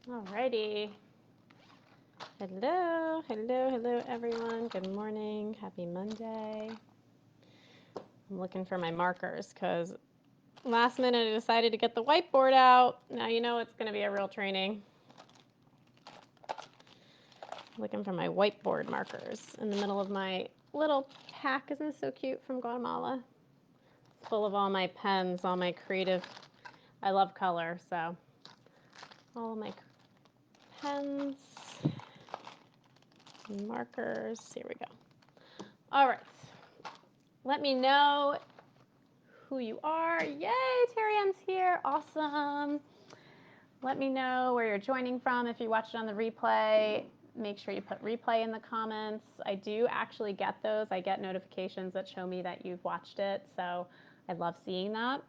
Alrighty. Hello, hello, hello, everyone. Good morning. Happy Monday. I'm looking for my markers because last minute I decided to get the whiteboard out. Now you know it's going to be a real training. Looking for my whiteboard markers in the middle of my little pack. Isn't this so cute, from Guatemala? It's full of all my pens, all my creative. I love color, so all of my pens, markers. Here we go. All right. Let me know who you are. Yay, Terry Ann's here. Awesome. Let me know where you're joining from. If you watched it on the replay, make sure you put replay in the comments. I do actually get those. I get notifications that show me that you've watched it, so I love seeing that.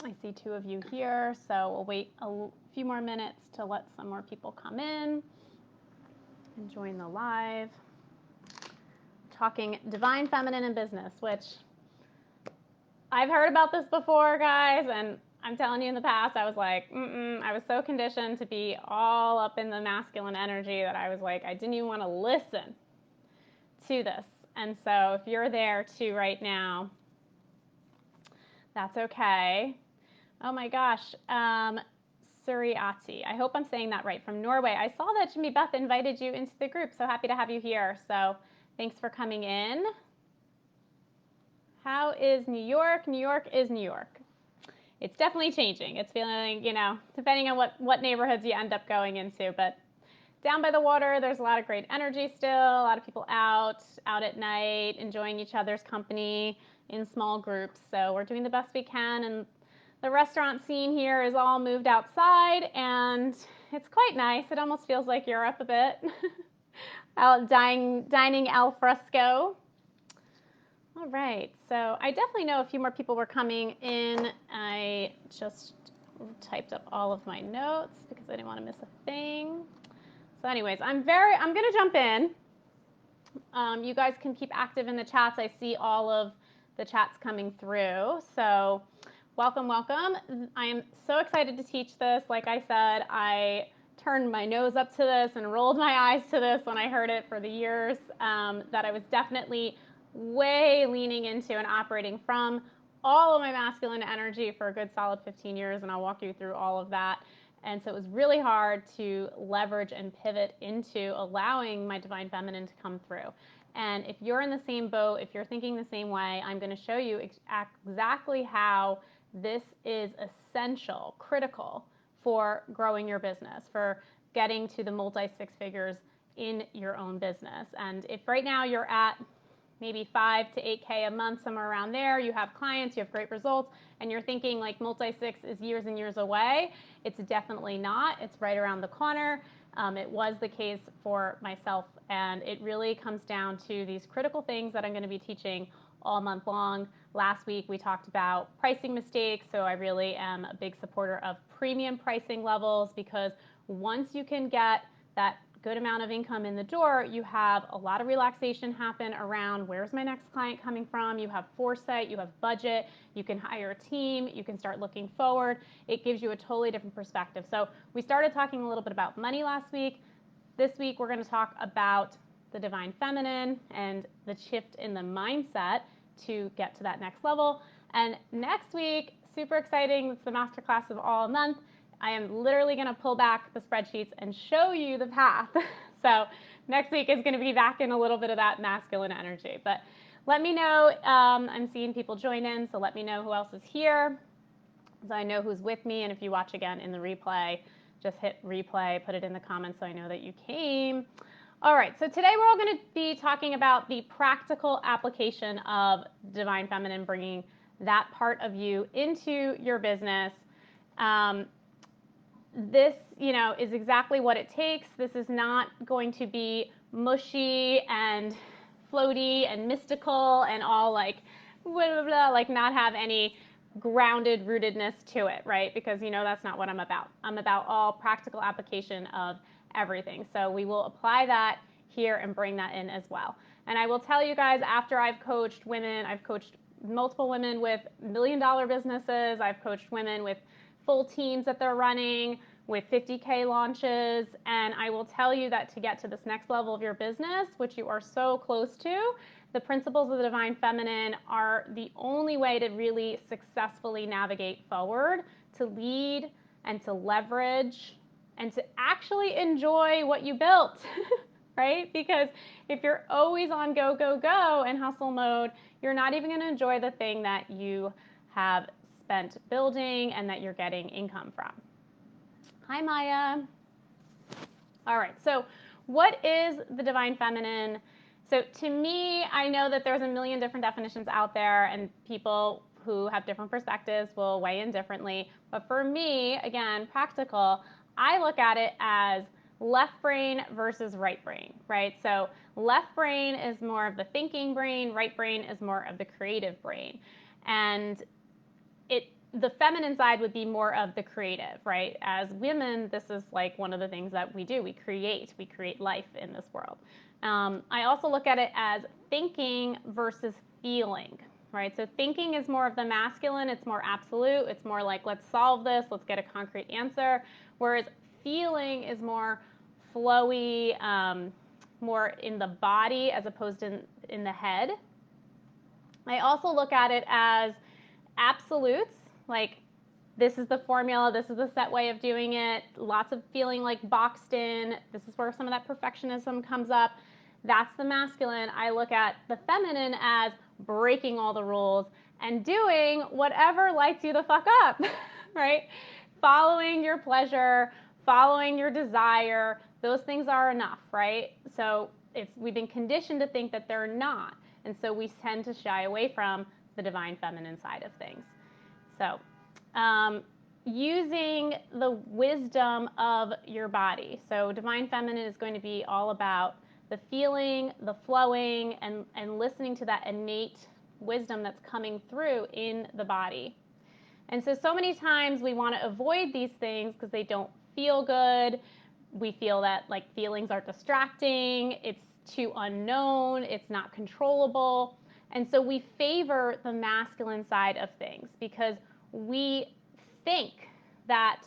I see 2 of you here, so we'll wait a few more minutes to let some more people come in and join the live. Talking divine feminine in business, which I've heard about this before, guys, and I'm telling you, in the past, I was like, I was so conditioned to be all up in the masculine energy that I was like, I didn't even want to listen to this. And so if you're there too right now, that's okay. Oh my gosh, Suriati, I hope I'm saying that right, from Norway. I saw that Jimmy Beth invited you into the group, so happy to have you here. So thanks for coming in. How is New York? New York is New York. It's definitely changing. It's feeling, depending on what neighborhoods you end up going into, but down by the water, there's a lot of great energy still, a lot of people out at night, enjoying each other's company in small groups. So we're doing the best we can, and the restaurant scene here is all moved outside, and it's quite nice. It almost feels like Europe a bit. Out dining al fresco. All right, so I definitely know a few more people were coming in. I just typed up all of my notes because I didn't want to miss a thing. So anyways, I'm going to jump in. You guys can keep active in the chats. I see all of the chats coming through. So welcome, welcome. I am so excited to teach this. Like I said, I turned my nose up to this and rolled my eyes to this when I heard it for the years that I was definitely way leaning into and operating from all of my masculine energy for a good solid 15 years, and I'll walk you through all of that. And so it was really hard to leverage and pivot into allowing my divine feminine to come through. And if you're in the same boat, if you're thinking the same way, I'm going to show you exactly how this is essential, critical for growing your business, for getting to the multi-six figures in your own business. And if right now you're at maybe 5 to 8K a month, somewhere around there, you have clients, you have great results, and you're thinking like multi-six is years and years away, it's definitely not. It's right around the corner. It was the case for myself, and it really comes down to these critical things that I'm going to be teaching all month long. Last week we talked about pricing mistakes, so I really am a big supporter of premium pricing levels, because once you can get that good amount of income in the door, you have a lot of relaxation happen around where's my next client coming from. You have foresight, you have budget, you can hire a team, you can start looking forward. It gives you a totally different perspective. So we started talking a little bit about money last week. This week we're going to talk about the divine feminine and the shift in the mindset to get to that next level. And next week, super exciting, it's the masterclass of all month. I am literally going to pull back the spreadsheets and show you the path. So next week is going to be back in a little bit of that masculine energy. But let me know. I'm seeing people join in, so let me know who else is here, so I know who's with me. And if you watch again in the replay, just hit replay, put it in the comments so I know that you came. All right, so today we're all going to be talking about the practical application of divine feminine, bringing that part of you into your business. This, is exactly what it takes. This is not going to be mushy and floaty and mystical and all like blah, blah, blah, like not have any grounded rootedness to it, right? Because that's not what I'm about. I'm about all practical application of everything. So we will apply that here and bring that in as well. And I will tell you guys, after I've coached women, I've coached multiple women with $1 million businesses. I've coached women with full teams that they're running with 50K launches. And I will tell you that to get to this next level of your business, which you are so close to, the principles of the Divine Feminine are the only way to really successfully navigate forward, to lead and to leverage and to actually enjoy what you built, right? Because if you're always on go, go, go and hustle mode, you're not even going to enjoy the thing that you have spent building and that you're getting income from. Hi, Maya. All right, so what is the Divine Feminine? So to me, I know that there's a million different definitions out there, and people who have different perspectives will weigh in differently. But for me, again, practical, I look at it as left brain versus right brain, right? So left brain is more of the thinking brain, right brain is more of the creative brain. And the feminine side would be more of the creative, right? As women, this is like one of the things that we do. We create life in this world. I also look at it as thinking versus feeling, right? So thinking is more of the masculine. It's more absolute. It's more like, let's solve this. Let's get a concrete answer. Whereas feeling is more flowy, more in the body as opposed to in the head. I also look at it as absolutes, like this is the formula, this is the set way of doing it, lots of feeling like boxed in, this is where some of that perfectionism comes up. That's the masculine. I look at the feminine as breaking all the rules and doing whatever lights you the fuck up, right? Following your pleasure, following your desire, those things are enough, right? So we've been conditioned to think that they're not, and so we tend to shy away from the divine feminine side of things. So using the wisdom of your body. So divine feminine is going to be all about the feeling, the flowing, and listening to that innate wisdom that's coming through in the body. And so many times we want to avoid these things because they don't feel good. We feel that like feelings are distracting, it's too unknown, it's not controllable. And so we favor the masculine side of things because we think that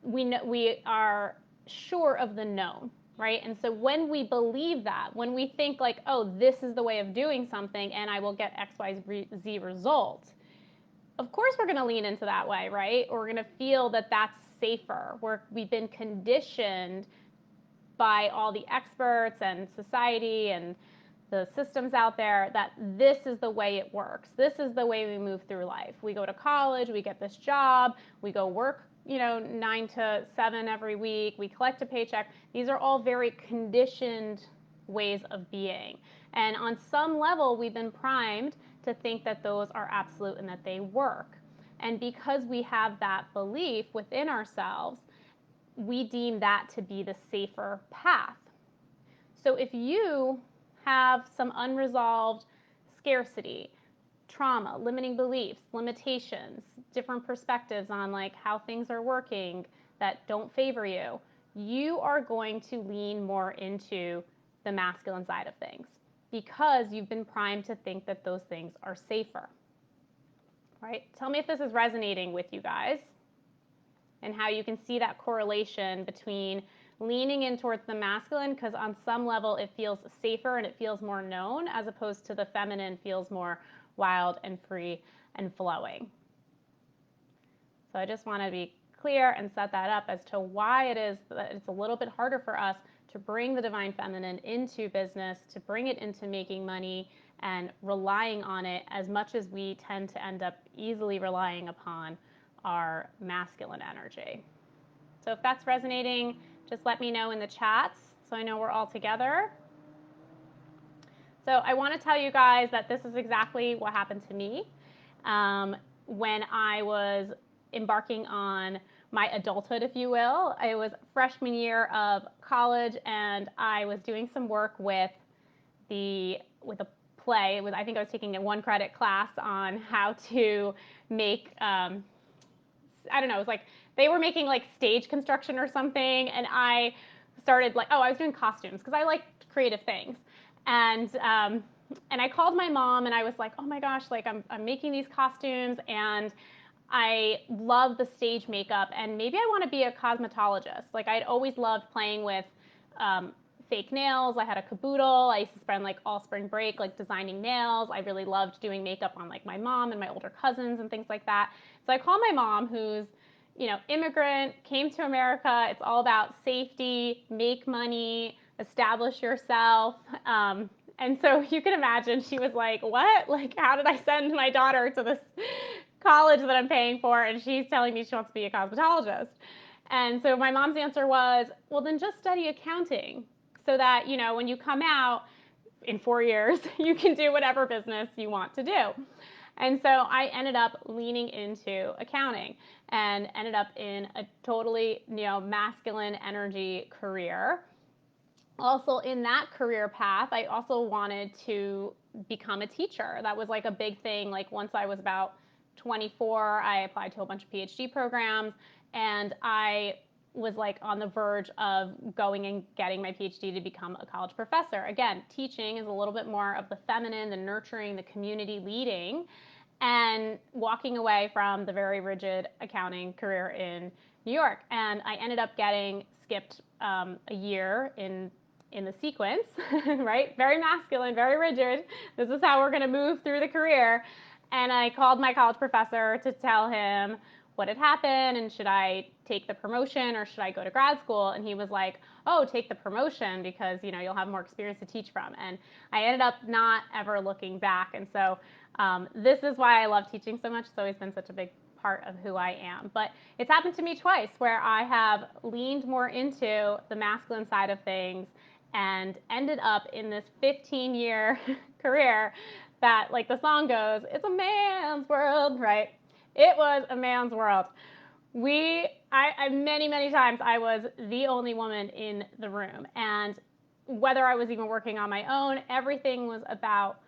we are sure of the known, right? And so when we believe that, when we think like, oh, this is the way of doing something and I will get X, Y, Z result, of course we're going to lean into that way, right? Or we're going to feel that that's safer. We've been conditioned by all the experts and society and the systems out there that this is the way it works. This is the way we move through life. We go to college, we get this job, we go work, 9 to 7 every week, we collect a paycheck. These are all very conditioned ways of being. And on some level, we've been primed to think that those are absolute and that they work. And because we have that belief within ourselves, we deem that to be the safer path. So if you have some unresolved scarcity, trauma, limiting beliefs, limitations, different perspectives on like how things are working that don't favor you, you are going to lean more into the masculine side of things because you've been primed to think that those things are safer. Right? Tell me if this is resonating with you guys and how you can see that correlation between leaning in towards the masculine because on some level it feels safer and it feels more known as opposed to the feminine feels more wild and free and flowing. So I just want to be clear and set that up as to why it is that it's a little bit harder for us to bring the divine feminine into business, to bring it into making money and relying on it as much as we tend to end up easily relying upon our masculine energy. So if that's resonating, just let me know in the chats so I know we're all together. So I want to tell you guys that this is exactly what happened to me when I was embarking on my adulthood, if you will. It was freshman year of college, and I was doing some work with a play. I think I was taking a 1-credit class on how to make, I don't know, it was like they were making like stage construction or something, and I started like, I was doing costumes because I like creative things. And I called my mom and I was like, oh my gosh, like I'm making these costumes and I love the stage makeup, and maybe I want to be a cosmetologist. Like, I'd always loved playing with fake nails. I had a caboodle. I used to spend like all spring break like designing nails. I really loved doing makeup on like my mom and my older cousins and things like that. So I called my mom, who's, you know, immigrant, came to America. It's all about safety, make money, establish yourself. And so you can imagine she was like, what? Like, how did I send my daughter to this college that I'm paying for? And she's telling me she wants to be a cosmetologist. And so my mom's answer was, well, then just study accounting so that, you know, when you come out in 4 years, you can do whatever business you want to do. And so I ended up leaning into accounting and ended up in a totally, you know, masculine energy career. Also in that career path, I also wanted to become a teacher. That was like a big thing. Like once I was about 24, I applied to a bunch of PhD programs, and I was like on the verge of going and getting my PhD to become a college professor. Again, teaching is a little bit more of the feminine, the nurturing, the community leading, and walking away from the very rigid accounting career in New York. And I ended up getting skipped a year in the sequence, right? Very masculine, very rigid. This is how we're going to move through the career. And I called my college professor to tell him what had happened and should I take the promotion or should I go to grad school? And he was like, oh, take the promotion because, you know, you'll have more experience to teach from. And I ended up not ever looking back. And so this is why I love teaching so much. It's always been such a big part of who I am. But it's happened to me twice where I have leaned more into the masculine side of things and ended up in this 15-year career that, like the song goes, it's a man's world, right? It was a man's world. Many times I was the only woman in the room. And whether I was even working on my own, everything was about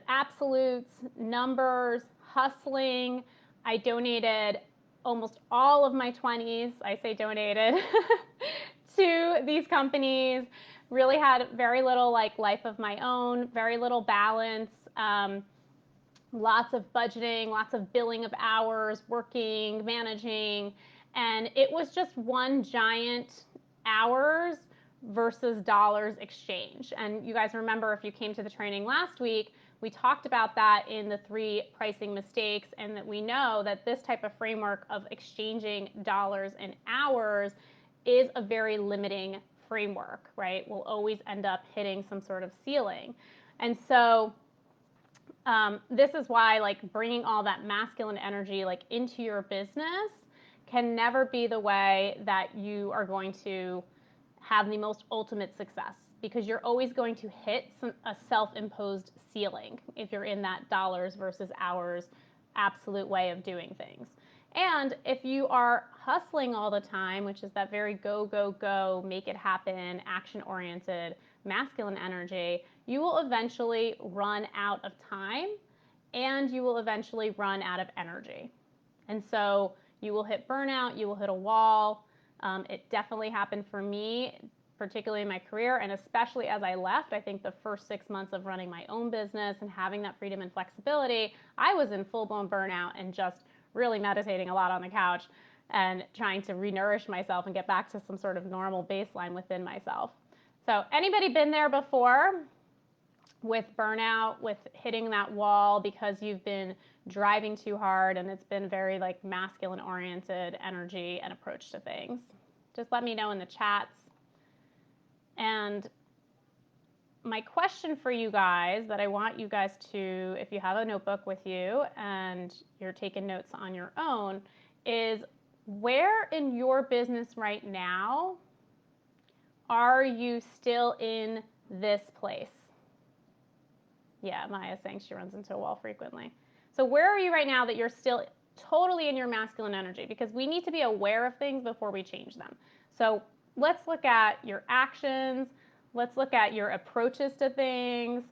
absolutes, numbers, hustling. I donated almost all of my 20s, I say donated, to these companies. Really had very little like life of my own, very little balance. Lots of budgeting, lots of billing of hours, working, managing, and it was just one giant hours versus dollars exchange. And you guys remember, if you came to the training last week, we talked about that in the 3 pricing mistakes, and that we know that this type of framework of exchanging dollars and hours is a very limiting framework, right? We'll always end up hitting some sort of ceiling. And so this is why like bringing all that masculine energy like into your business can never be the way that you are going to have the most ultimate success, because you're always going to hit a self-imposed ceiling if you're in that dollars versus hours absolute way of doing things. And if you are hustling all the time, which is that very go, go, go, make it happen, action-oriented, masculine energy, you will eventually run out of time and you will eventually run out of energy. And so you will hit burnout, you will hit a wall. It definitely happened for me, particularly in my career, and especially as I left. I think the first 6 months of running my own business and having that freedom and flexibility, I was in full-blown burnout and just really meditating a lot on the couch and trying to re-nourish myself and get back to some sort of normal baseline within myself. So anybody been there before with burnout, with hitting that wall because you've been driving too hard and it's been very like masculine oriented energy and approach to things? Just let me know in the chats. And my question for you guys that I want you guys to, if you have a notebook with you and you're taking notes on your own, is where in your business right now are you still in this place? Yeah, Maya's saying she runs into a wall frequently. So where are you right now that you're still totally in your masculine energy? Because we need to be aware of things before we change them. So let's look at your actions. Let's look at your approaches to things,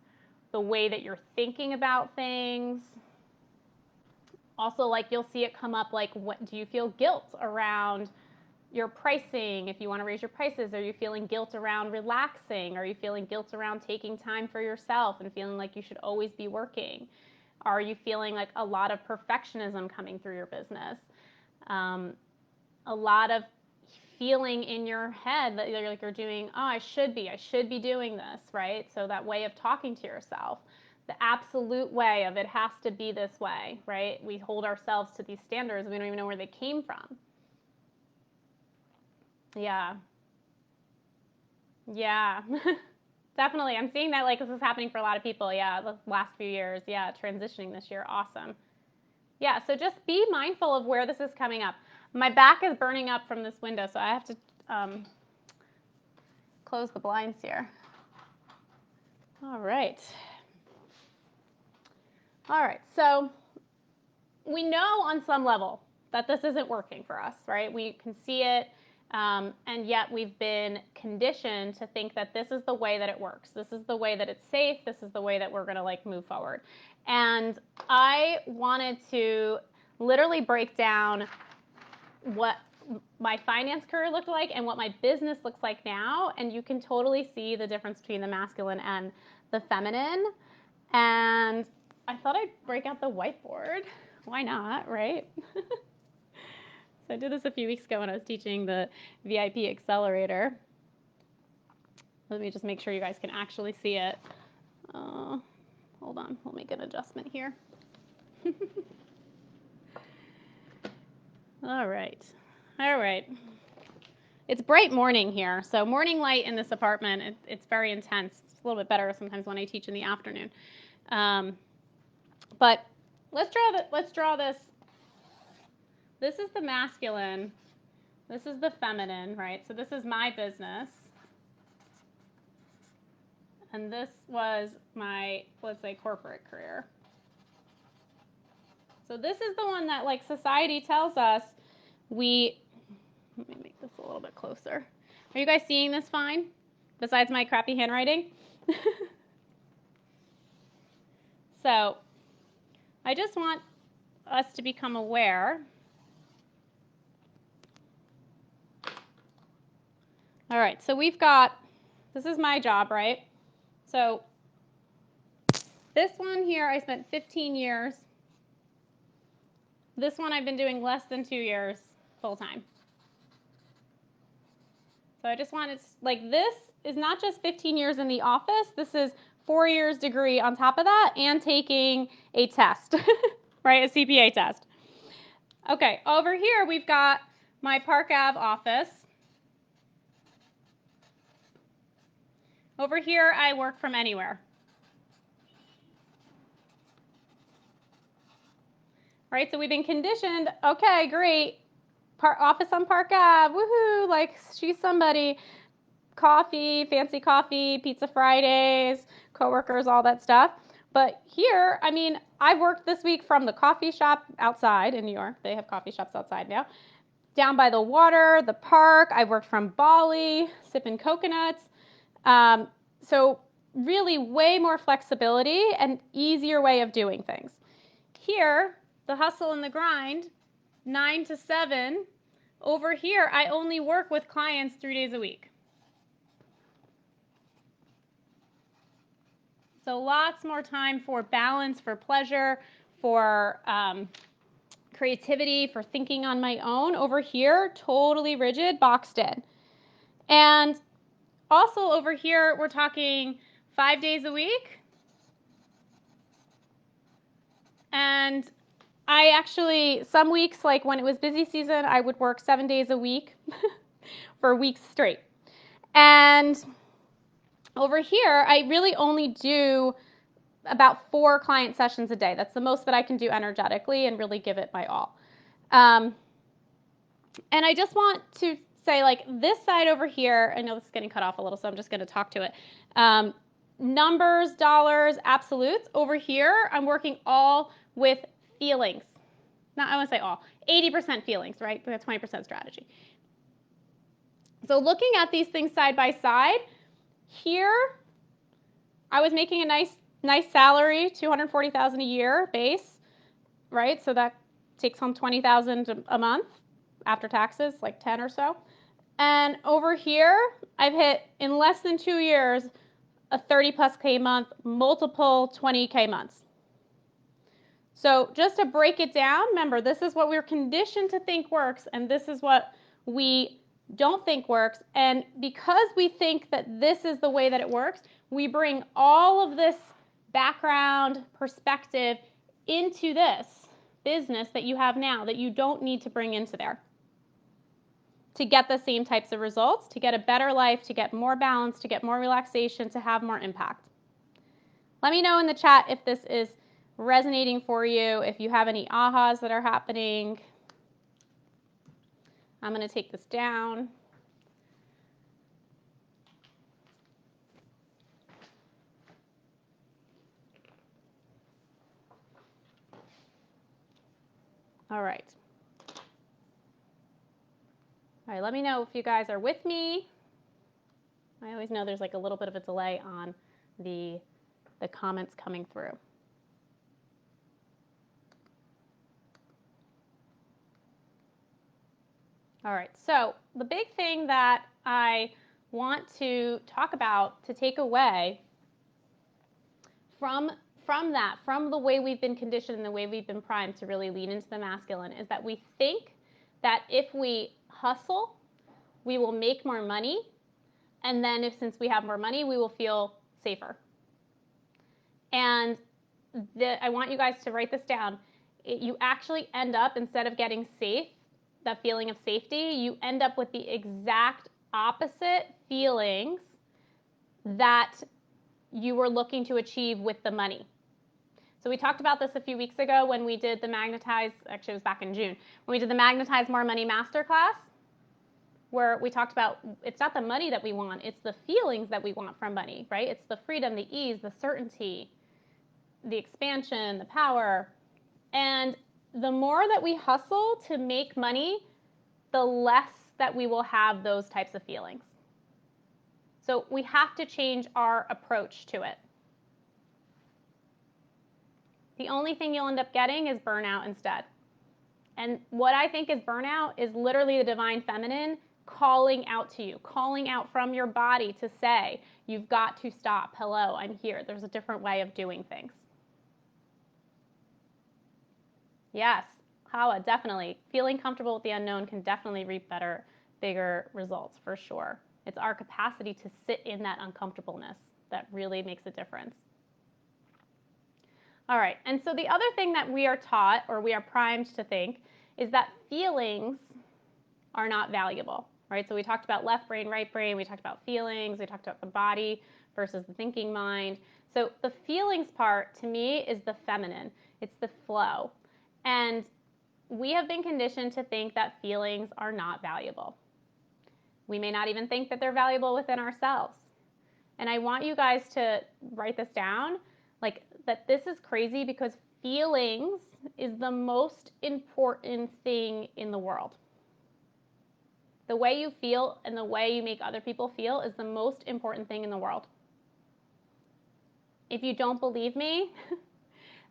the way that you're thinking about things. Also, like you'll see it come up, like, what do you feel guilt around your pricing? If you want to raise your prices, are you feeling guilt around relaxing? Are you feeling guilt around taking time for yourself and feeling like you should always be working? Are you feeling like a lot of perfectionism coming through your business? A lot of feeling in your head that you're doing, oh, I should be doing this, right? So that way of talking to yourself, the absolute way of it has to be this way, right? We hold ourselves to these standards. We don't even know where they came from. Yeah. Yeah. Definitely. I'm seeing that like this is happening for a lot of people. Yeah. The last few years. Yeah. Transitioning this year. Awesome. Yeah. So just be mindful of where this is coming up. My back is burning up from this window, so I have to close the blinds here. All right. All right. So we know on some level that this isn't working for us, right? We can see it, and yet we've been conditioned to think that this is the way that it works. This is the way that it's safe. This is the way that we're going to like move forward. And I wanted to literally break down what my finance career looked like and what my business looks like now, and you can totally see the difference between the masculine and the feminine. And I thought I'd break out the whiteboard. Why not, right? So I did this a few weeks ago when I was teaching the VIP Accelerator. Let me just make sure you guys can actually see it. Hold on, we'll make an adjustment here. All right. It's bright morning here, so morning light in this apartment, it's very intense. It's a little bit better sometimes when I teach in the afternoon. But let's draw this. This is the masculine. This is the feminine, right? So this is my business. And this was my, let's say, corporate career. So this is the one that, like, society tells us let me make this a little bit closer. Are you guys seeing this fine? Besides my crappy handwriting? So I just want us to become aware. All right, so we've got, this is my job, right? So this one here, I spent 15 years. This one I've been doing less than 2 years full time. So I just wanted, like, this is not just 15 years in the office. This is 4 years degree on top of that and taking a test, right? A CPA test. Okay, over here we've got my Park Ave office. Over here I work from anywhere. Right, so we've been conditioned, okay, great, office on Park Ave, woohoo, like she's somebody, coffee, fancy coffee, pizza Fridays, coworkers, all that stuff. But here, I mean, I worked this week from the coffee shop outside in New York. They have coffee shops outside now. Down by the water, the park. I worked from Bali, sipping coconuts. So really way more flexibility and easier way of doing things. Here, the hustle and the grind, 9 to 7. Over here, I only work with clients 3 days a week. So lots more time for balance, for pleasure, for creativity, for thinking on my own. Over here, totally rigid, boxed in. And also over here, we're talking 5 days a week. And I actually, some weeks, like when it was busy season, I would work 7 days a week for weeks straight. And over here, I really only do about 4 client sessions a day. That's the most that I can do energetically and really give it my all. And I just want to say, like, this side over here, I know this is getting cut off a little, so I'm just going to talk to it. Numbers, dollars, absolutes. Over here, I'm working all with feelings. Not, I want to say all. 80% feelings, right? We have 20% strategy. So looking at these things side by side, here, I was making a nice salary, $240,000 a year base, right? So that takes home $20,000 a month after taxes, like 10 or so. And over here, I've hit in less than 2 years a 30+ K month, multiple 20K months. So just to break it down, remember, this is what we're conditioned to think works, and this is what we don't think works. And because we think that this is the way that it works, we bring all of this background perspective into this business that you have now that you don't need to bring into there to get the same types of results, to get a better life, to get more balance, to get more relaxation, to have more impact. Let me know in the chat if this is resonating for you, if you have any ahas that are happening. I'm going to take this down. All right. All right, let me know if you guys are with me. I always know there's like a little bit of a delay on the comments coming through. All right, so the big thing that I want to talk about, to take away from the way we've been conditioned and the way we've been primed to really lean into the masculine, is that we think that if we hustle, we will make more money, and then since we have more money, we will feel safer. And I want you guys to write this down. You actually end up, instead of getting safe, that feeling of safety, you end up with the exact opposite feelings that you were looking to achieve with the money. So we talked about this a few weeks ago when we did the Magnetize, actually it was back in June, when we did the Magnetize More Money Masterclass, where we talked about it's not the money that we want, it's the feelings that we want from money, right? It's the freedom, the ease, the certainty, the expansion, the power. And the more that we hustle to make money, the less that we will have those types of feelings. So we have to change our approach to it. The only thing you'll end up getting is burnout instead. And what I think is burnout is literally the divine feminine calling out to you, calling out from your body to say, you've got to stop. Hello, I'm here. There's a different way of doing things. Yes, Hawa, definitely. Feeling comfortable with the unknown can definitely reap better, bigger results for sure. It's our capacity to sit in that uncomfortableness that really makes a difference. All right, and so the other thing that we are taught, or we are primed to think, is that feelings are not valuable, right? So we talked about left brain, right brain, we talked about feelings, we talked about the body versus the thinking mind. So the feelings part, to me, is the feminine. It's the flow. And we have been conditioned to think that feelings are not valuable. We may not even think that they're valuable within ourselves. And I want you guys to write this down, like that this is crazy, because feelings is the most important thing in the world. The way you feel and the way you make other people feel is the most important thing in the world. If you don't believe me,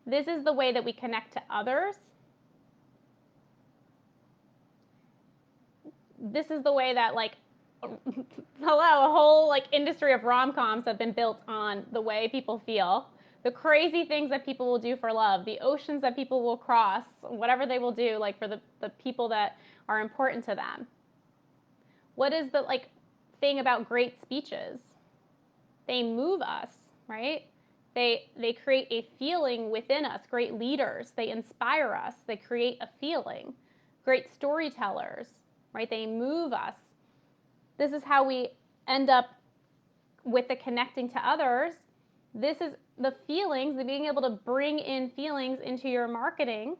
this is the way that we connect to others. This is the way that, like, hello, a whole like industry of rom-coms have been built on the way people feel, the crazy things that people will do for love, the oceans that people will cross, whatever they will do, like for the people that are important to them. What is the like thing about great speeches? They move us, right? They create a feeling within us. Great leaders, they inspire us. They create a feeling. Great storytellers, right? They move us. This is how we end up with the connecting to others. This is the feelings, the being able to bring in feelings into your marketing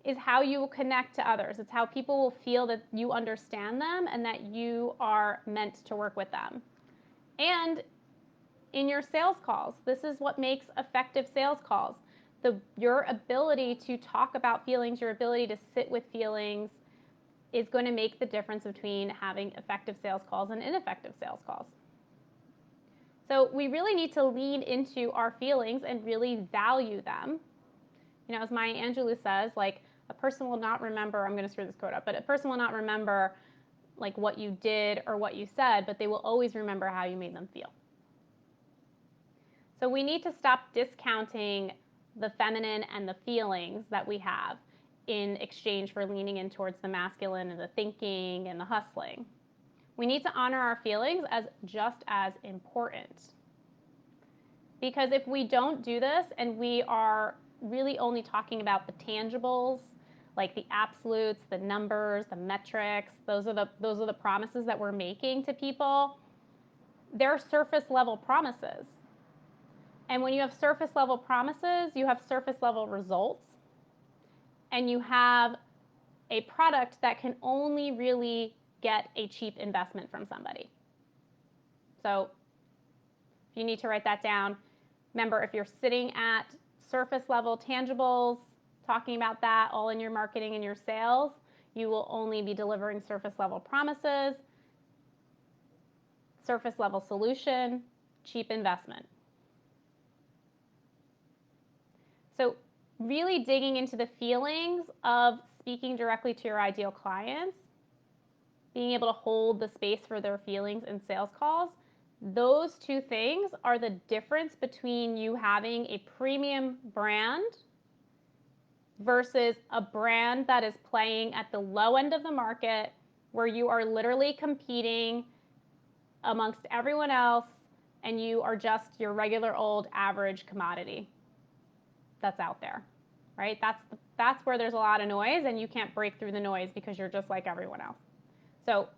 is how you will connect to others. It's how people will feel that you understand them and that you are meant to work with them. And in your sales calls, this is what makes effective sales calls. Your ability to talk about feelings, your ability to sit with feelings is going to make the difference between having effective sales calls and ineffective sales calls. So we really need to lean into our feelings and really value them. You know, as Maya Angelou says, like, a person will not remember, I'm going to screw this quote up, but a person will not remember like what you did or what you said, but they will always remember how you made them feel. So we need to stop discounting the feminine and the feelings that we have in exchange for leaning in towards the masculine and the thinking and the hustling. We need to honor our feelings as just as important. Because if we don't do this and we are really only talking about the tangibles, like the absolutes, the numbers, the metrics, those are the promises that we're making to people, they're surface level promises. And when you have surface level promises, you have surface level results, and you have a product that can only really get a cheap investment from somebody. So if you need to write that down, remember, if you're sitting at surface level tangibles, talking about that all in your marketing and your sales, you will only be delivering surface level promises, surface level solution, cheap investment. So really digging into the feelings of speaking directly to your ideal clients, being able to hold the space for their feelings in sales calls, those two things are the difference between you having a premium brand versus a brand that is playing at the low end of the market, where you are literally competing amongst everyone else and you are just your regular old average commodity that's out there, right? That's where there's a lot of noise and you can't break through the noise because you're just like everyone else. So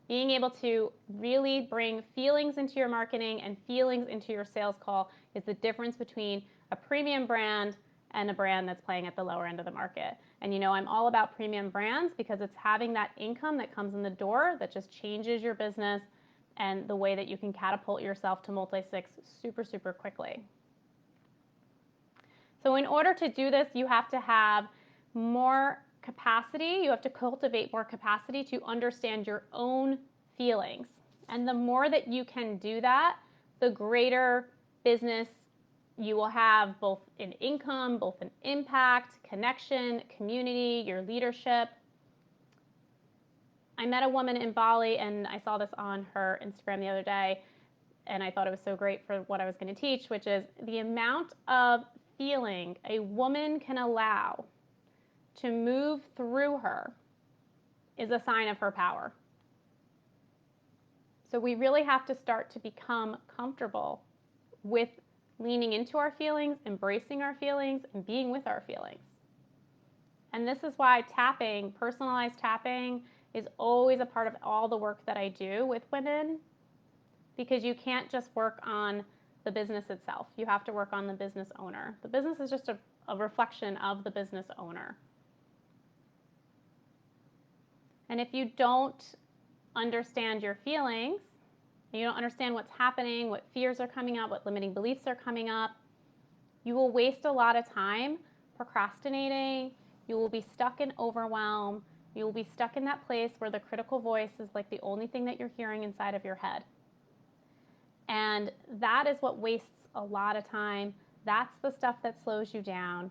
being able to really bring feelings into your marketing and feelings into your sales call is the difference between a premium brand and a brand that's playing at the lower end of the market. And I'm all about premium brands because it's having that income that comes in the door that just changes your business and the way that you can catapult yourself to multi-six super, super quickly. So in order to do this, you have to have more capacity. You have to cultivate more capacity to understand your own feelings. And the more that you can do that, the greater business you will have, both in income, both in impact, connection, community, your leadership. I met a woman in Bali, and I saw this on her Instagram the other day, and I thought it was so great for what I was going to teach, which is the amount of feeling a woman can allow to move through her is a sign of her power. So we really have to start to become comfortable with leaning into our feelings, embracing our feelings, and being with our feelings. And this is why tapping, personalized tapping, is always a part of all the work that I do with women, because you can't just work on the business itself. You have to work on the business owner. The business is just a reflection of the business owner. And if you don't understand your feelings, you don't understand what's happening, what fears are coming up, what limiting beliefs are coming up, you will waste a lot of time procrastinating. You will be stuck in overwhelm. You will be stuck in that place where the critical voice is like the only thing that you're hearing inside of your head. And that is what wastes a lot of time. That's the stuff that slows you down,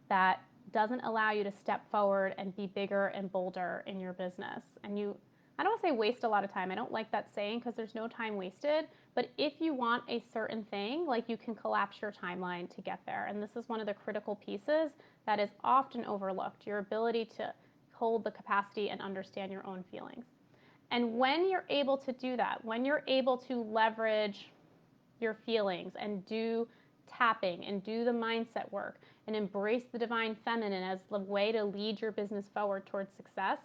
that doesn't allow you to step forward and be bigger and bolder in your business. And I don't want to say waste a lot of time. I don't like that saying because there's no time wasted. But if you want a certain thing, like, you can collapse your timeline to get there. And this is one of the critical pieces that is often overlooked, your ability to hold the capacity and understand your own feelings. And when you're able to do that, when you're able to leverage your feelings and do tapping and do the mindset work and embrace the divine feminine as the way to lead your business forward towards success,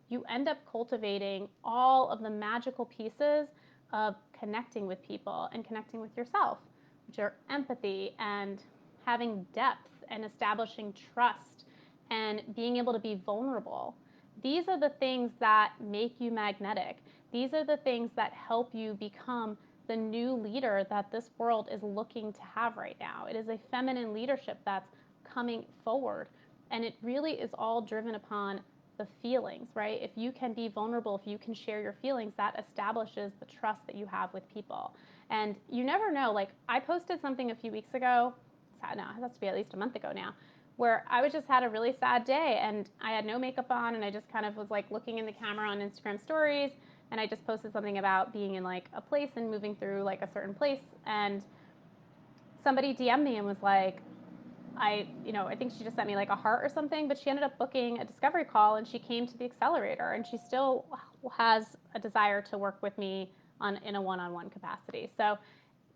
you end up cultivating all of the magical pieces of connecting with people and connecting with yourself, which are empathy and having depth and establishing trust and being able to be vulnerable. These are the things that make you magnetic. These are the things that help you become the new leader that this world is looking to have right now. It is a feminine leadership that's coming forward, and it really is all driven upon the feelings, right? If you can be vulnerable, if you can share your feelings, that establishes the trust that you have with people. And you never know, like, I posted something a few weeks ago, no, it has to be at least a month ago now, where I just had a really sad day and I had no makeup on, and I just kind of was like looking in the camera on Instagram stories, and I just posted something about being in like a place and moving through like a certain place, and somebody DM'd me and was like, I think she just sent me like a heart or something, but she ended up booking a discovery call and she came to the accelerator, and she still has a desire to work with me in a one-on-one capacity. So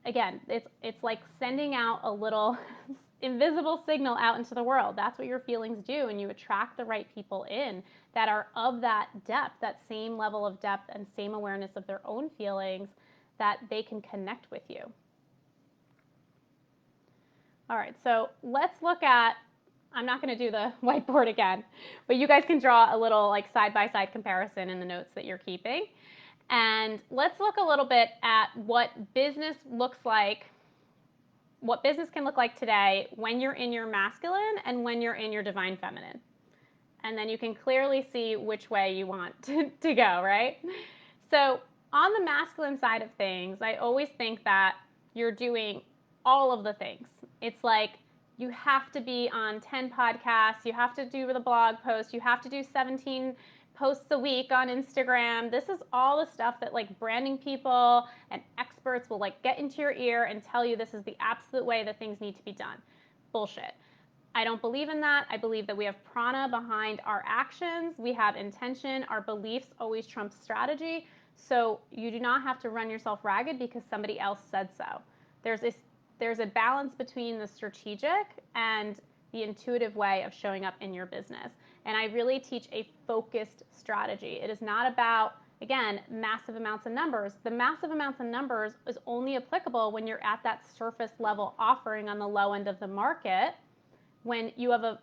again, it's like sending out a little invisible signal out into the world. That's what your feelings do, and you attract the right people in that are of that depth, that same level of depth and same awareness of their own feelings, that they can connect with you. All right, so let's look at, I'm not going to do the whiteboard again, but you guys can draw a little like side-by-side comparison in the notes that you're keeping. And let's look a little bit at what business looks like, what business can look like today when you're in your masculine and when you're in your divine feminine. And then you can clearly see which way you want to go, right? So on the masculine side of things, I always think that you're doing all of the things. It's like you have to be on 10 podcasts, you have to do the blog post, you have to do 17 posts a week on Instagram. This is all the stuff that like branding people and experts will like get into your ear and tell you this is the absolute way that things need to be done. Bullshit. I don't believe in that. I believe that we have prana behind our actions. We have intention. Our beliefs always trump strategy. So you do not have to run yourself ragged because somebody else said so. There's a balance between the strategic and the intuitive way of showing up in your business. And I really teach a focused strategy. It is not about, again, massive amounts of numbers. The massive amounts of numbers is only applicable when you're at that surface level offering on the low end of the market. When you have a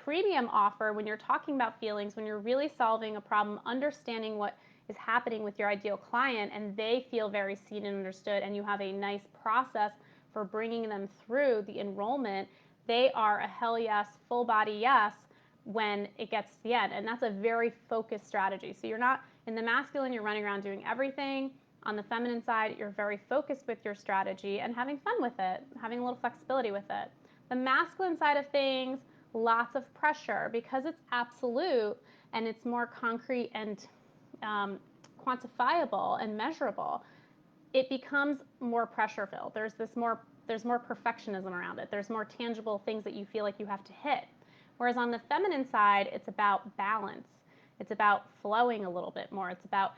premium offer, when you're talking about feelings, when you're really solving a problem, understanding what is happening with your ideal client, and they feel very seen and understood, and you have a nice process for bringing them through the enrollment, they are a hell yes, full body yes when it gets to the end. And that's a very focused strategy. So you're not, in the masculine, you're running around doing everything. On the feminine side, you're very focused with your strategy and having fun with it, having a little flexibility with it. The masculine side of things, lots of pressure because it's absolute and it's more concrete and quantifiable and measurable. It becomes more pressure filled. There's more perfectionism around it. There's more tangible things that you feel like you have to hit. Whereas on the feminine side, it's about balance. It's about flowing a little bit more. It's about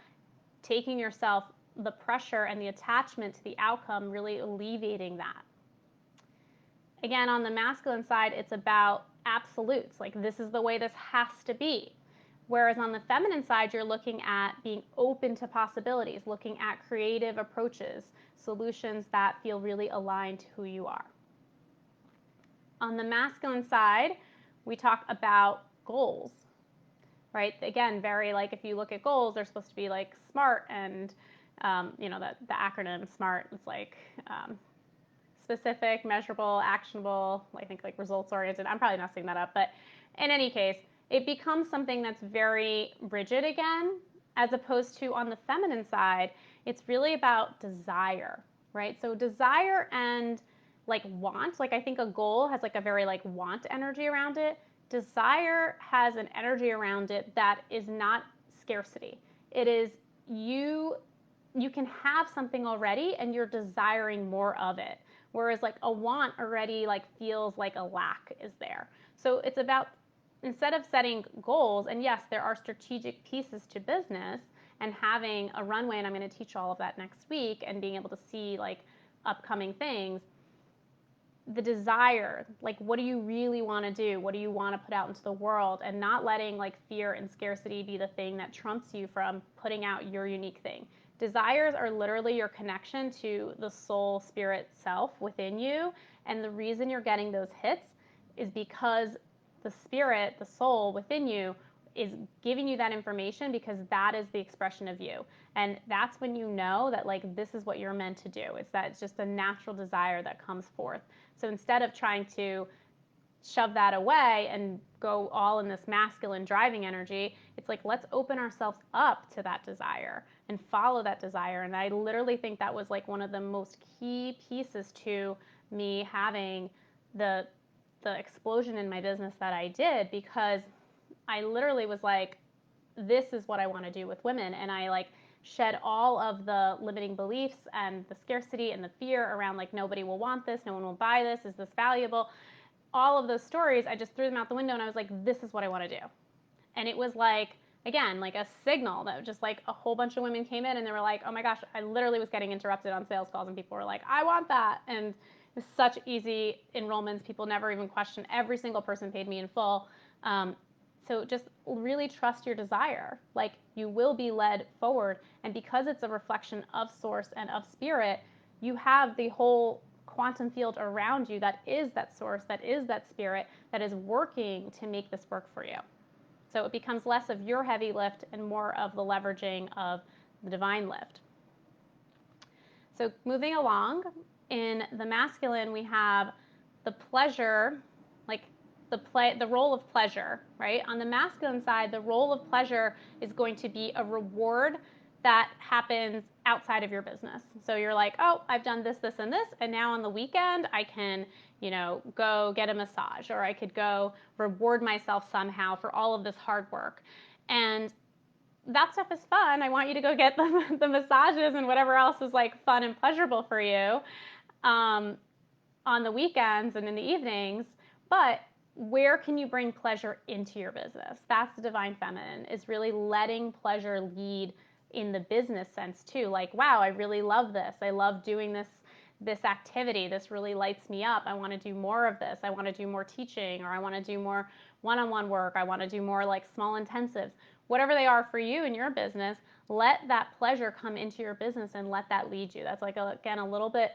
taking yourself, the pressure and the attachment to the outcome, really alleviating that. Again, on the masculine side, it's about absolutes, like this is the way this has to be. Whereas on the feminine side, you're looking at being open to possibilities, looking at creative approaches, solutions that feel really aligned to who you are. On the masculine side, we talk about goals, right? Again, very like if you look at goals, they're supposed to be like SMART and, the acronym SMART is like specific, measurable, actionable, I think like results oriented. I'm probably messing that up, but in any case, it becomes something that's very rigid again, as opposed to on the feminine side, it's really about desire, right? So desire and like want, like I think a goal has like a very like want energy around it. Desire has an energy around it that is not scarcity. It is you can have something already and you're desiring more of it. Whereas like a want already like feels like a lack is there. So it's about, instead of setting goals, and yes, there are strategic pieces to business and having a runway, and I'm going to teach all of that next week, and being able to see like upcoming things, the desire, like what do you really want to do? What do you want to put out into the world? And not letting like fear and scarcity be the thing that trumps you from putting out your unique thing. Desires are literally your connection to the soul spirit self within you. And the reason you're getting those hits is because the spirit, the soul within you is giving you that information, because that is the expression of you. And that's when you know that like this is what you're meant to do. It's just a natural desire that comes forth. So instead of trying to shove that away and go all in this masculine driving energy, it's like let's open ourselves up to that desire and follow that desire. And I literally think that was like one of the most key pieces to me having the explosion in my business that I did, because I literally was like, this is what I want to do with women. And I like shed all of the limiting beliefs and the scarcity and the fear around like nobody will want this, no one will buy this, is this valuable? all of those stories, I just threw them out the window and I was like, this is what I want to do. And it was like, again, like a signal that just like a whole bunch of women came in and they were like, oh my gosh, I literally was getting interrupted on sales calls and people were like, I want that. And it was such easy enrollments. People never even questioned. Every single person paid me in full. So just really trust your desire. Like, you will be led forward. And because it's a reflection of source and of spirit, you have the whole quantum field around you that is that source, that is that spirit, that is working to make this work for you. So it becomes less of your heavy lift and more of the leveraging of the divine lift. So moving along, in the masculine, we have the pleasure, like the role of pleasure, right? On the masculine side, the role of pleasure is going to be a reward that happens outside of your business. So you're like, oh, I've done this, this, and this, and now on the weekend I can, go get a massage, or I could go reward myself somehow for all of this hard work. And that stuff is fun. I want you to go get the massages and whatever else is like fun and pleasurable for you on the weekends and in the evenings. But where can you bring pleasure into your business? That's the divine feminine, is really letting pleasure lead in the business sense too. Like, wow, I really love this. I love doing this activity. This really lights me up. I want to do more of this. I want to do more teaching, or I want to do more one-on-one work. I want to do more like small intensives. Whatever they are for you in your business, let that pleasure come into your business and let that lead you. That's like, again, a little bit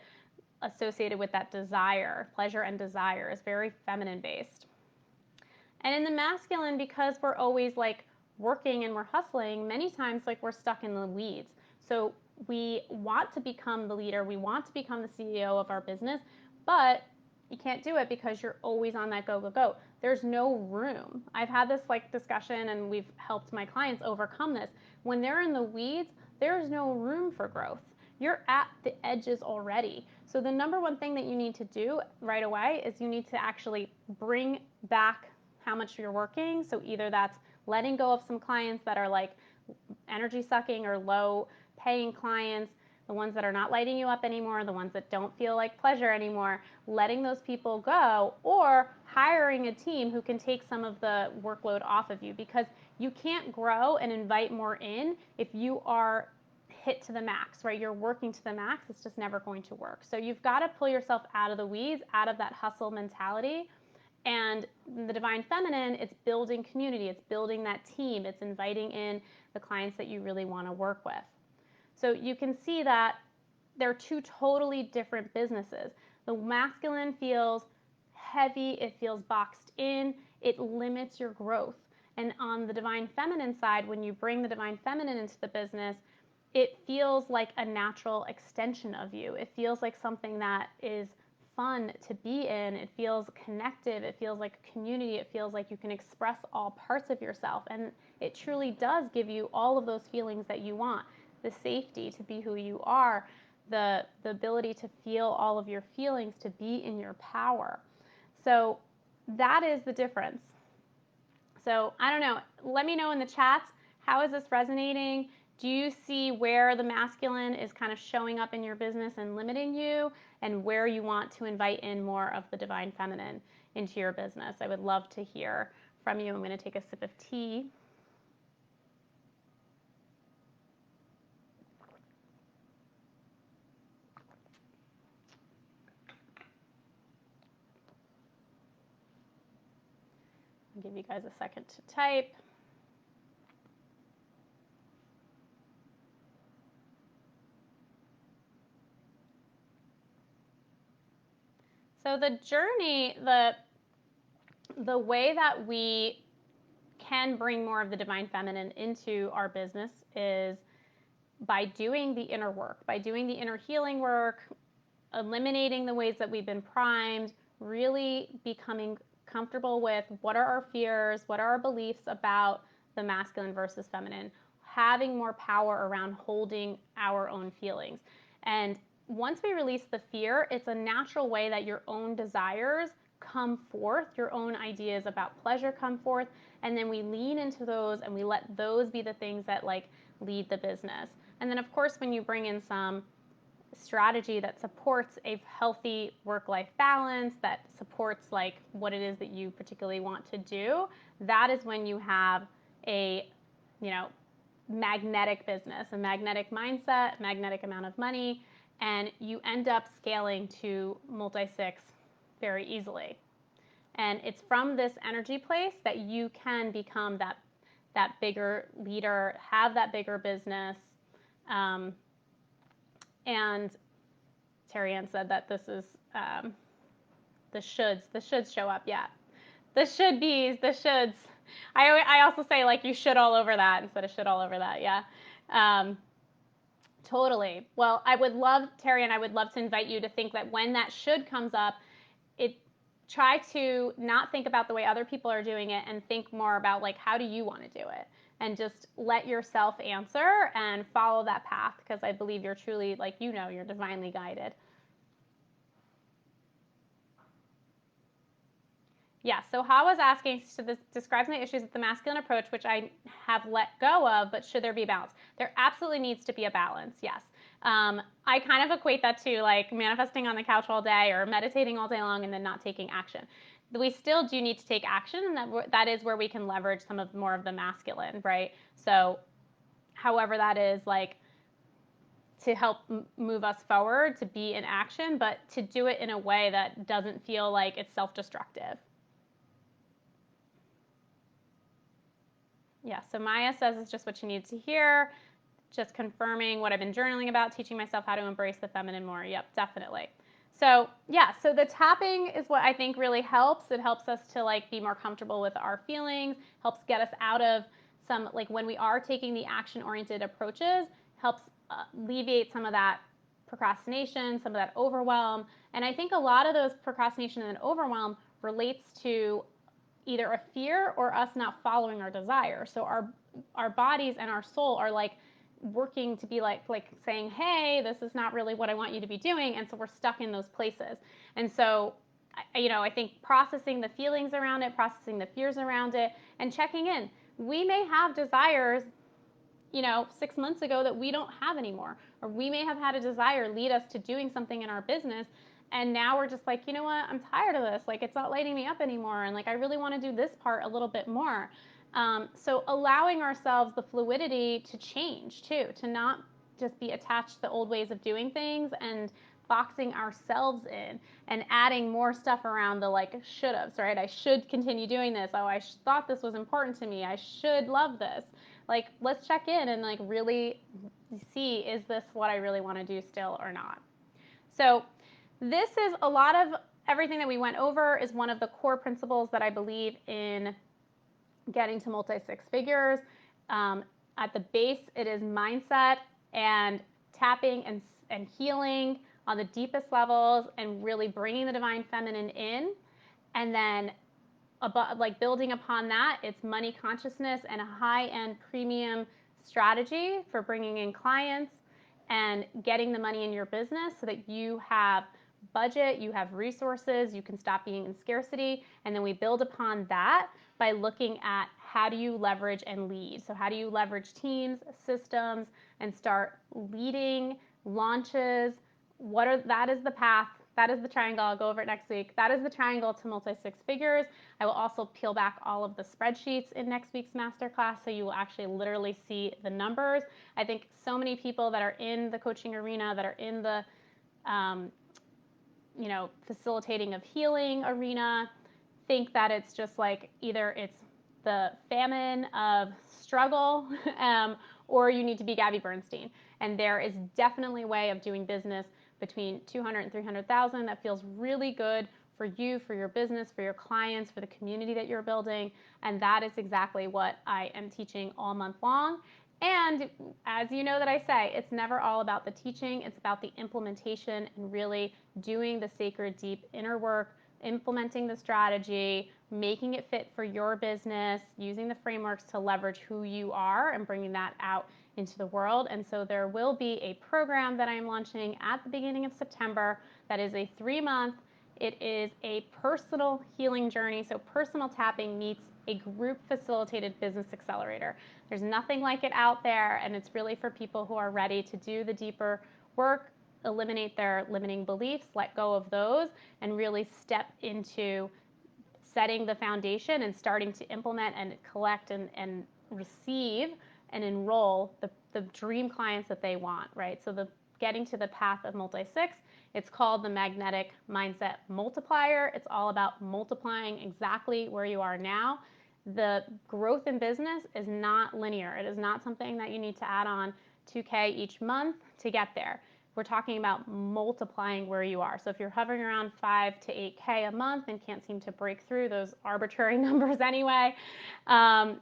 associated with that desire. Pleasure and desire is very feminine based. And in the masculine, because we're always like working and we're hustling, many times like we're stuck in the weeds. So we want to become the leader, we want to become the CEO of our business, but you can't do it because you're always on that go, go, go. There's no room. I've had this like discussion and we've helped my clients overcome this. When they're in the weeds, there's no room for growth. You're at the edges already. So the number one thing that you need to do right away is you need to actually bring back how much you're working. So either that's letting go of some clients that are like energy sucking or low paying clients, the ones that are not lighting you up anymore, the ones that don't feel like pleasure anymore, letting those people go, or hiring a team who can take some of the workload off of you, because you can't grow and invite more in if you are hit to the max, right? You're working to the max. It's just never going to work. So you've got to pull yourself out of the weeds, out of that hustle mentality. And the divine feminine, it's building community, it's building that team, it's inviting in the clients that you really want to work with. So you can see that they're two totally different businesses. The masculine feels heavy, it feels boxed in, it limits your growth. And on the divine feminine side, when you bring the divine feminine into the business, it feels like a natural extension of you. It feels like something that is fun to be in. It feels connective. It feels like a community. It feels like you can express all parts of yourself. And it truly does give you all of those feelings that you want. The safety to be who you are, the ability to feel all of your feelings, to be in your power. So that is the difference. So I don't know. Let me know in the chats, how is this resonating? Do you see where the masculine is kind of showing up in your business and limiting you, and where you want to invite in more of the divine feminine into your business? I would love to hear from you. I'm going to take a sip of tea. I'll give you guys a second to type. So the journey, the way that we can bring more of the divine feminine into our business is by doing the inner work, by doing the inner healing work, eliminating the ways that we've been primed, really becoming comfortable with what are our fears, what are our beliefs about the masculine versus feminine, having more power around holding our own feelings. And once we release the fear, it's a natural way that your own desires come forth, your own ideas about pleasure come forth, and then we lean into those and we let those be the things that like lead the business. And then of course when you bring in some strategy that supports a healthy work-life balance, that supports like what it is that you particularly want to do, that is when you have a, magnetic business, a magnetic mindset, magnetic amount of money, and you end up scaling to multi-six very easily. And it's from this energy place that you can become that bigger leader, have that bigger business. And Terry Ann said that this is the shoulds. The shoulds show up, yeah. The should be's, the shoulds. I also say like you should all over that instead of should all over that, yeah. Totally. Well, Terry Ann, I would love to invite you to think that when that should comes up, try to not think about the way other people are doing it and think more about like how do you want to do it, and just let yourself answer and follow that path, because I believe you're truly like, you're divinely guided. Yeah, so Ha was asking, so this describes my issues with the masculine approach, which I have let go of, but should there be balance? There absolutely needs to be a balance, yes. I kind of equate that to like manifesting on the couch all day or meditating all day long and then not taking action. We still do need to take action, and that is where we can leverage more of the masculine, right? So however that is, like, to help move us forward, to be in action, but to do it in a way that doesn't feel like it's self-destructive. Yeah, so Maya says it's just what you need to hear. Just confirming what I've been journaling about, teaching myself how to embrace the feminine more. Yep, definitely. So yeah, so the tapping is what I think really helps. It helps us to like be more comfortable with our feelings, helps get us out of some, like when we are taking the action-oriented approaches, helps alleviate some of that procrastination, some of that overwhelm. And I think a lot of those procrastination and overwhelm relates to either a fear or us not following our desire. So our bodies and our soul are like working to be like saying, hey, this is not really what I want you to be doing. And so we're stuck in those places. And so, I think processing the feelings around it, processing the fears around it, and checking in. We may have desires, 6 months ago that we don't have anymore. Or we may have had a desire lead us to doing something in our business, and now we're just like, you know what, I'm tired of this. Like, it's not lighting me up anymore. And like, I really want to do this part a little bit more. So allowing ourselves the fluidity to change too, to not just be attached to the old ways of doing things and boxing ourselves in and adding more stuff around the like should haves, right? I should continue doing this. Oh, I thought this was important to me. I should love this. Like, let's check in and like really see, is this what I really want to do still or not? So this is a lot of everything that we went over is one of the core principles that I believe in getting to multi-six figures. At the base, it is mindset and tapping and healing on the deepest levels and really bringing the divine feminine in. And then like building upon that, it's money consciousness and a high-end premium strategy for bringing in clients and getting the money in your business so that you have budget, you have resources, you can stop being in scarcity. And then we build upon that by looking at how do you leverage and lead. So how do you leverage teams, systems, and start leading launches? That is the path. That is the triangle. I'll go over it next week. That is the triangle to multi-six figures. I will also peel back all of the spreadsheets in next week's masterclass so you will actually literally see the numbers. I think so many people that are in the coaching arena, that are in the facilitating of healing arena, think that it's just like either it's the famine of struggle or you need to be Gabby Bernstein. And there is definitely a way of doing business between 200 and 300,000 that feels really good for you, for your business, for your clients, for the community that you're building. And that is exactly what I am teaching all month long. And as you know that I say, it's never all about the teaching. It's about the implementation and really doing the sacred, deep inner work, implementing the strategy, making it fit for your business, using the frameworks to leverage who you are and bringing that out into the world. And so there will be a program that I'm launching at the beginning of September that is a 3-month. It is a personal healing journey. So personal tapping meets a group facilitated business accelerator. There's nothing like it out there, and it's really for people who are ready to do the deeper work, eliminate their limiting beliefs, let go of those, and really step into setting the foundation and starting to implement and collect and receive and enroll the dream clients that they want, right? So the getting to the path of multi-6, it's called the magnetic mindset multiplier. It's all about multiplying exactly where you are now. The growth in business is not linear. It is not something that you need to add on 2K each month to get there. We're talking about multiplying where you are. So if you're hovering around 5 to 8K a month and can't seem to break through those arbitrary numbers anyway, and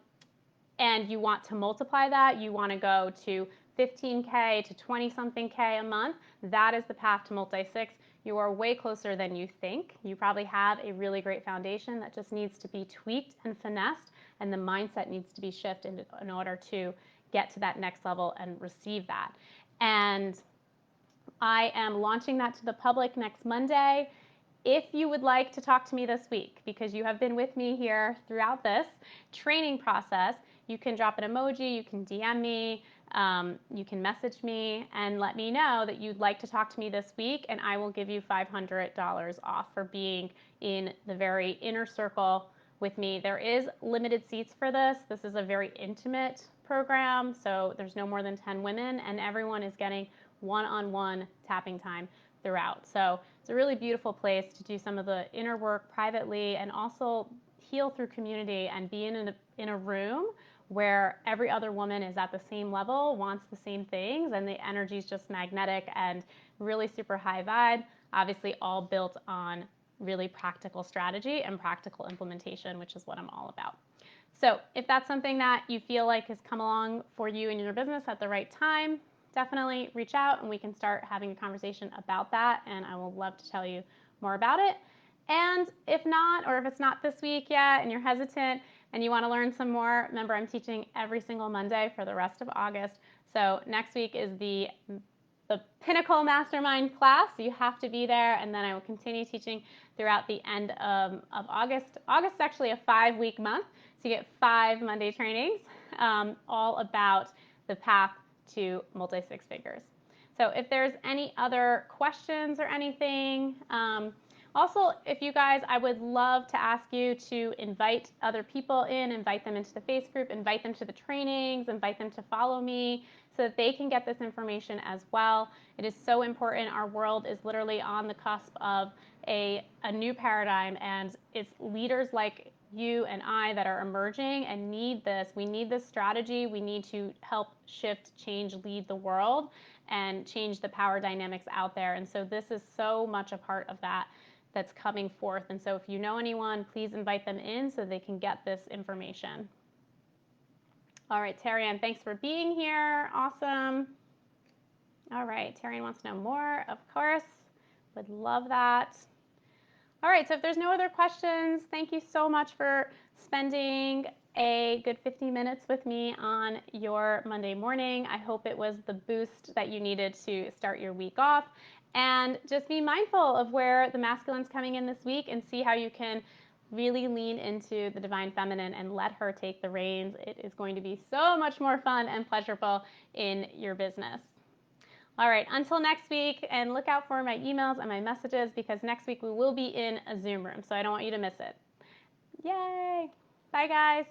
you want to multiply that, you want to go to 15K to 20-something K a month, that is the path to multi-6. You are way closer than you think. You probably have a really great foundation that just needs to be tweaked and finessed, and the mindset needs to be shifted in order to get to that next level and receive that. And I am launching that to the public next Monday. If you would like to talk to me this week, because you have been with me here throughout this training process, you can drop an emoji, you can DM me, you can message me and let me know that you'd like to talk to me this week, and I will give you $500 off for being in the very inner circle with me. There is limited seats for this. This is a very intimate program, so there's no more than 10 women, and everyone is getting one-on-one tapping time throughout. So it's a really beautiful place to do some of the inner work privately and also heal through community and be in a room where every other woman is at the same level, wants the same things, and the energy is just magnetic and really super high vibe, obviously all built on really practical strategy and practical implementation, which is what I'm all about. So if that's something that you feel like has come along for you in your business at the right time, definitely reach out and we can start having a conversation about that, and I will love to tell you more about it. And if not, or if it's not this week yet and you're hesitant and you want to learn some more, remember I'm teaching every single Monday for the rest of August. So next week is the Pinnacle Mastermind class. So you have to be there, and then I will continue teaching throughout the end of August. August is actually a 5-week month, so you get 5 Monday trainings, all about the path to multi-6 figures. So if there's any other questions or anything, also, if you guys, I would love to ask you to invite other people in, invite them into the Face group, invite them to the trainings, invite them to follow me so that they can get this information as well. It is so important. Our world is literally on the cusp of a new paradigm, and it's leaders like you and I that are emerging and need this. We need this strategy. We need to help shift, change, lead the world and change the power dynamics out there. And so this is so much a part of that that's coming forth. And so if you know anyone, please invite them in so they can get this information. All right, Terry-Ann, thanks for being here. Awesome. All right, Terry-Ann wants to know more, of course. Would love that. All right, so if there's no other questions, thank you so much for spending a good 15 minutes with me on your Monday morning. I hope it was the boost that you needed to start your week off. And just be mindful of where the masculine's coming in this week and see how you can really lean into the divine feminine and let her take the reins. It is going to be so much more fun and pleasurable in your business. All right, until next week, and look out for my emails and my messages because next week we will be in a Zoom room, so I don't want you to miss it. Yay! Bye, guys.